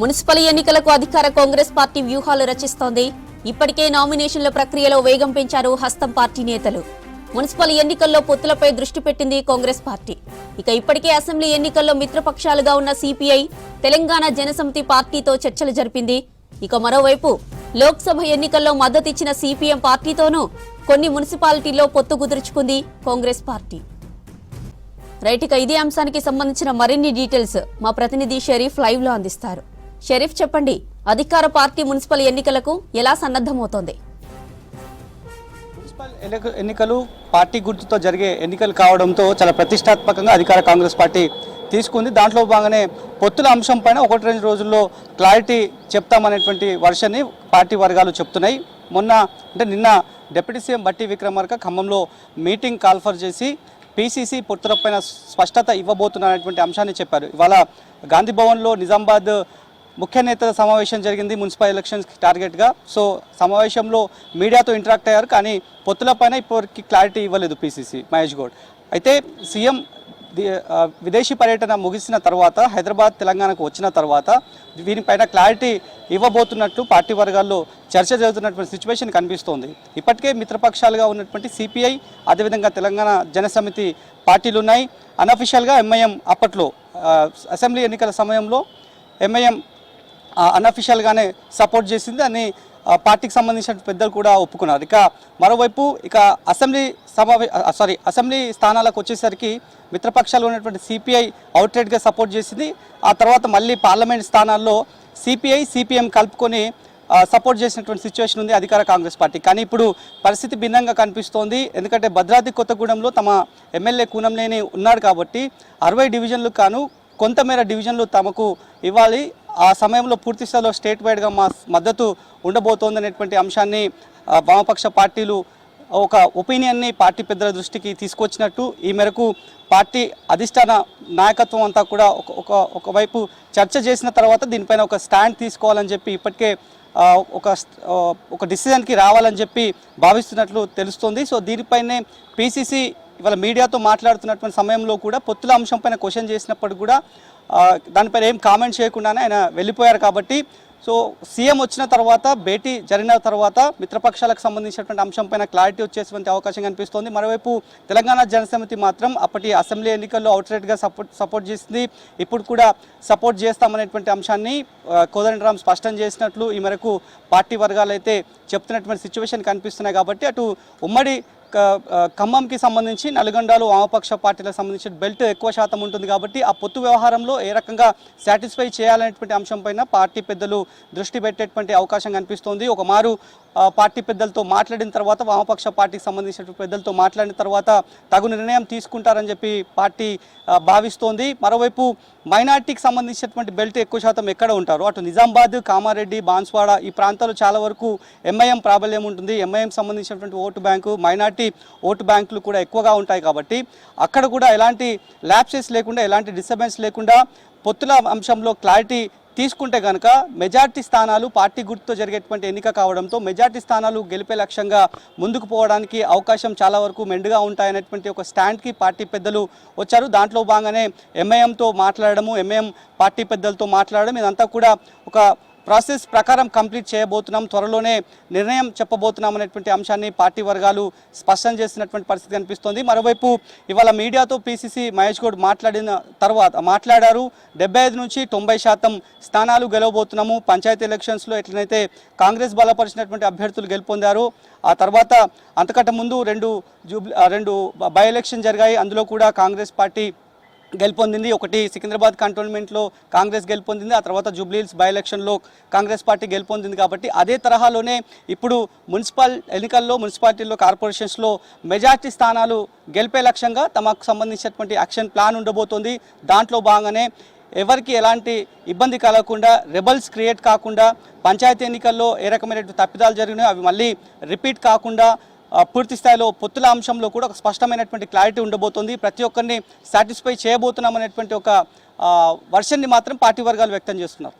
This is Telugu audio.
మున్సిపల్ ఎన్నికలకు అధికార కాంగ్రెస్ పార్టీ వ్యూహాలు రచిస్తోంది. ఇప్పటికే నామినేషన్ల ప్రక్రియలో వేగం పెంచారు హస్తం పార్టీ నేతలు. మున్సిపల్ ఎన్నికల్లో పొత్తులపై దృష్టి పెట్టింది కాంగ్రెస్ పార్టీ. ఇప్పటికే అసెంబ్లీ ఎన్నికల్లో మిత్రపక్షాలుగా ఉన్న సిపిఐ, తెలంగాణ జనసమితి పార్టీతో చర్చలు జరిపింది. మరోవైపు లోక్సభ ఎన్నికల్లో మద్దతిచ్చిన సిపిఎం పార్టీతోనూ కొన్ని మున్సిపాలిటీల్లో పొత్తు కుదుర్చుకుంది కాంగ్రెస్ పార్టీ. ఇదే అంశానికి సంబంధించిన మరిన్ని డీటెయిల్స్ మా ప్రతినిధి షరీఫ్ లైవ్ లో అందిస్తారు. షరీఫ్, చెప్పండి, అధికార పార్టీ మున్సిపల్ ఎన్నికలకు ఎలా సన్నద్ధమవుతోంది? మున్సిపల్ ఎన్నికలు పార్టీ గుర్తుతో జరిగే ఎన్నికలు కావడంతో చాలా ప్రతిష్టాత్మకంగా అధికార కాంగ్రెస్ పార్టీ తీసుకుంది. దాంట్లో భాగంగానే పొత్తుల అంశం పైన 1-2 రోజుల్లో క్లారిటీ చెప్తామనేటువంటి వర్షన్ని పార్టీ వర్గాలు చెప్తున్నాయి. నిన్న డిప్యూటీ సీఎం బట్టి విక్రమార్క ఖమ్మంలో మీటింగ్ కాల్ఫర్ చేసి పీసీసీ పొత్తులపైన స్పష్టత ఇవ్వబోతున్నటువంటి అంశాన్ని చెప్పారు. ఇవాళ గాంధీ భవన్లో నిజామాబాద్ ముఖ్య నేతల సమావేశం జరిగింది మున్సిపల్ ఎలక్షన్స్కి టార్గెట్గా. సో సమావేశంలో మీడియాతో ఇంటరాక్ట్ అయ్యారు, కానీ పొత్తులపైన ఇప్పటివరకు క్లారిటీ ఇవ్వలేదు పీసీసీ మహేష్ గౌడ్. అయితే సీఎం విదేశీ పర్యటన ముగిసిన తర్వాత హైదరాబాద్, తెలంగాణకు వచ్చిన తర్వాత దీనిపైన క్లారిటీ ఇవ్వబోతున్నట్లు పార్టీ వర్గాల్లో చర్చ జరుగుతున్నటువంటి సిచ్యువేషన్ కనిపిస్తోంది. ఇప్పటికే మిత్రపక్షాలుగా ఉన్నటువంటి సిపిఐ, అదేవిధంగా తెలంగాణ జనసమితి పార్టీలు ఉన్నాయి. అన్అఫిషియల్గా ఎంఐఎం అప్పట్లో అసెంబ్లీ ఎన్నికల సమయంలో ఎంఐఎం అన్అఫిషియల్గానే సపోర్ట్ చేసింది అని పార్టీకి సంబంధించిన పెద్దలు కూడా ఒప్పుకున్నారు. మరోవైపు అసెంబ్లీ స్థానాలకు వచ్చేసరికి మిత్రపక్షాలు ఉన్నటువంటి సిపిఐ అవుట్రైట్గా సపోర్ట్ చేసింది. ఆ తర్వాత మళ్ళీ పార్లమెంట్ స్థానాల్లో సిపిఐ, సిపిఎం కలుపుకొని సపోర్ట్ చేసినటువంటి సిచ్యువేషన్ ఉంది అధికార కాంగ్రెస్ పార్టీ. కానీ ఇప్పుడు పరిస్థితి భిన్నంగా కనిపిస్తోంది. ఎందుకంటే భద్రాద్రి కొత్తగూడెంలో తమ ఎమ్మెల్యే కూనంనేని ఉన్నాడు కాబట్టి 60 డివిజన్లు కాను కొంతమేర డివిజన్లు తమకు ఇవ్వాలి, ఆ సమయంలో పూర్తి స్థాయిలో స్టేట్ వైడ్గా మా మద్దతు ఉండబోతోందనేటువంటి అంశాన్ని వామపక్ష పార్టీలు ఒక ఒపీనియన్ని పార్టీ పెద్దల దృష్టికి తీసుకొచ్చినట్టు, ఈ మేరకు పార్టీ అధిష్టాన నాయకత్వం అంతా కూడా ఒకవైపు చర్చ చేసిన తర్వాత దీనిపైన ఒక స్టాండ్ తీసుకోవాలని చెప్పి ఇప్పటికే ఒక డిసిజన్కి రావాలని చెప్పి భావిస్తున్నట్లు తెలుస్తోంది. సో దీనిపైనే పీసీసీ ఇవాళ మీడియాతో మాట్లాడుతున్నటువంటి సమయంలో కూడా పొత్తుల అంశంపైన క్వశ్చన్ చేసినప్పుడు కూడా దానిపైన ఏం కామెంట్ చేయకుండానే ఆయన వెళ్ళిపోయారు. కాబట్టి సో సీఎం వచ్చిన తర్వాత, భేటీ జరిగిన తర్వాత మిత్రపక్షాలకు సంబంధించినటువంటి అంశంపైన క్లారిటీ వచ్చేటువంటి అవకాశం కనిపిస్తోంది. మరోవైపు తెలంగాణ జనసమితి మాత్రం అప్పటి అసెంబ్లీ ఎన్నికల్లో అవుట్రైట్గా సపోర్ట్ చేసింది. ఇప్పుడు కూడా సపోర్ట్ చేస్తామనేటువంటి అంశాన్ని కోదండరాం స్పష్టం చేసినట్లు ఈ మేరకు పార్టీ వర్గాలు అయితే చెప్తున్నటువంటి సిచ్యువేషన్ కనిపిస్తున్నాయి. కాబట్టి అటు ఉమ్మడి ఖమ్మంకి సంబంధించి నల్గొండలో వామపక్ష పార్టీలకు సంబంధించిన బెల్ట్ ఎక్కువ శాతం ఉంటుంది కాబట్టి ఆ పొత్తు వ్యవహారంలో ఏ రకంగా సాటిస్ఫై చేయాలనేటువంటి అంశంపైన పార్టీ పెద్దలు దృష్టి పెట్టేటువంటి అవకాశం కనిపిస్తోంది. ఒక మారు పార్టీ పెద్దలతో మాట్లాడిన తర్వాత, వామపక్ష పార్టీకి సంబంధించిన పెద్దలతో మాట్లాడిన తర్వాత తగు నిర్ణయం తీసుకుంటారని చెప్పి పార్టీ భావిస్తోంది. మరోవైపు మైనార్టీకి సంబంధించినటువంటి బెల్ట్ ఎక్కువ శాతం ఎక్కడ ఉంటారో అటు నిజామాబాద్, కామారెడ్డి, బాన్స్వాడ ఈ ప్రాంతాలు చాలా వరకు ఎంఐఎం ప్రాబల్యం ఉంటుంది. ఎంఐఎం సంబంధించినటువంటి ఓటు బ్యాంకు, మైనార్టీ ఓటు బ్యాంకులు కూడా ఎక్కువగా ఉంటాయి. కాబట్టి అక్కడ కూడా ఎలాంటి ల్యాప్సెస్ లేకుండా, ఎలాంటి డిస్టర్బెన్స్ లేకుండా పొత్తుల అంశంలో క్లారిటీ తీసుకుంటే కనుక మెజార్టీ స్థానాలు పార్టీ గుర్తుతో జరిగేటువంటి ఎన్నిక కావడంతో మెజార్టీ స్థానాలు గెలిపే లక్ష్యంగా ముందుకు పోవడానికి అవకాశం చాలా వరకు మెండుగా ఉంటాయనేటువంటి ఒక స్టాండ్కి పార్టీ పెద్దలు వచ్చారు. దాంట్లో భాగంగానే ఎంఐఎంతో మాట్లాడము, ఎంఐఎం పార్టీ పెద్దలతో మాట్లాడడం, ఇదంతా కూడా ఒక ప్రాసెస్ ప్రకారం కంప్లీట్ చేయబోతున్నాం, త్వరలోనే నిర్ణయం చెప్పబోతున్నాం అనేటువంటి అంశాన్ని పార్టీ వర్గాలు స్పష్టం చేసినటువంటి పరిస్థితి కనిపిస్తోంది. మరోవైపు ఇవాళ మీడియాతో పీసీసీ మహేష్ గౌడ్ మాట్లాడారు. 75 నుంచి 90% స్థానాలు గెలవబోతున్నాము. పంచాయతీ ఎలక్షన్స్లో ఎట్లనైతే కాంగ్రెస్ బలపరిచినటువంటి అభ్యర్థులు గెలుపొందారు, ఆ తర్వాత అంతకంటే ముందు రెండు బై ఎలక్షన్ జరిగాయి, అందులో కూడా కాంగ్రెస్ పార్టీ గెలుపొందింది. ఒకటి సికింద్రాబాద్ కంటోన్మెంట్లో కాంగ్రెస్ గెలుపొందింది, ఆ తర్వాత జూబ్లీహిల్స్ బై ఎలక్షన్లో కాంగ్రెస్ పార్టీ గెలుపొందింది. కాబట్టి అదే తరహాలోనే ఇప్పుడు మున్సిపల్ ఎన్నికల్లో, మున్సిపాలిటీల్లో, కార్పొరేషన్స్లో మెజార్టీ స్థానాలు గెలిపే లక్ష్యంగా తమకు సంబంధించినటువంటి యాక్షన్ ప్లాన్ ఉండబోతోంది. దాంట్లో భాగంగానే ఎవరికి ఎలాంటి ఇబ్బంది కలగకుండా, రెబల్స్ క్రియేట్ కాకుండా, పంచాయతీ ఎన్నికల్లో ఏ రకమైన తప్పిదాలు జరిగినాయో అవి మళ్ళీ రిపీట్ కాకుండా పూర్తి స్థాయిలో పొత్తుల అంశంలో కూడా ఒక స్పష్టమైనటువంటి క్లారిటీ ఉండబోతోంది. ప్రతి ఒక్కరిని సాటిస్ఫై చేయబోతున్నామనేటువంటి ఒక వర్షన్ని మాత్రం పార్టీ వర్గాలు వ్యక్తం చేస్తున్నారు.